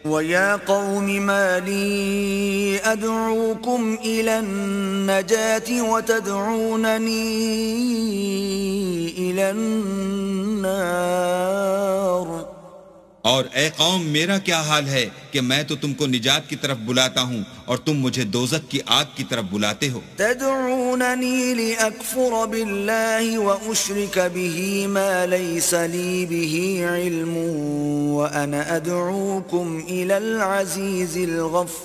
وَيَا قَوْمِ مَا لِي أَدْعُوكُمْ إِلَى النَّجَاةِ وَتَدْعُونَنِي إِلَى النَّارِ. اور اے قوم میرا کیا حال ہے کہ میں تو تم کو نجات کی طرف بلاتا ہوں اور تم مجھے دوزخ کی آگ کی طرف بلاتے ہو. تدعونني لأكفر بالله وأشرك به ما ليس لي به علم وأنا أدعوكم إلى العزيز الغفار.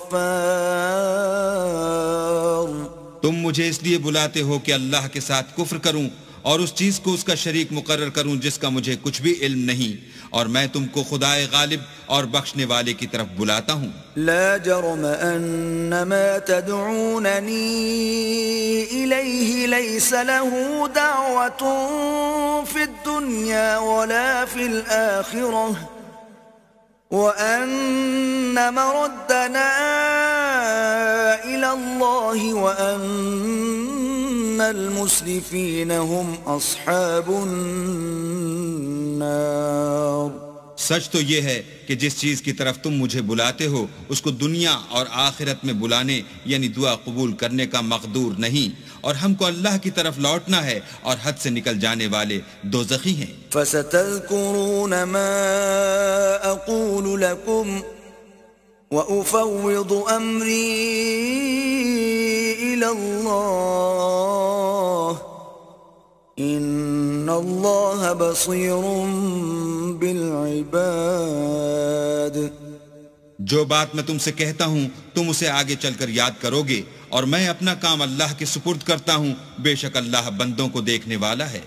تم مجھے اس لیے بلاتے ہو کہ اللہ کے ساتھ کفر کروں اور اس چیز کو اس کا شریک مقرر کروں جس کا مجھے کچھ بھی علم نہیں، اور میں تم کو خدائے غالب اور بخشنے والے کی طرف بلاتا ہوں. لا جرم ان ما تدعونني إليه ليس له دعوة في الدنيا ولا في الآخرة وأن مردنا إلى الله وأن المسرفين هم أصحاب النار. سچ تو یہ ہے کہ جس چیز کی طرف تم مجھے بلاتے ہو اس کو دنیا اور آخرت میں بلانے یعنی دعا قبول کرنے کا مقدور نہیں، اور ہم کو اللہ کی طرف لوٹنا ہے، اور حد سے نکل جانے والے دوزخی ہیں. فَسَتَذْكُرُونَ مَا أَقُولُ لَكُمْ وَأُفَوِّضُ أَمْرِي إِلَى اللَّهِ إِنَّ اللَّهَ بَصِيرٌ بِالْعِبَادِ. جو بات میں تم سے کہتا ہوں تم اسے آگے چل کر یاد کرو گے، اور میں اپنا کام اللہ کے سپرد کرتا ہوں، بے شک اللہ بندوں کو دیکھنے والا ہے.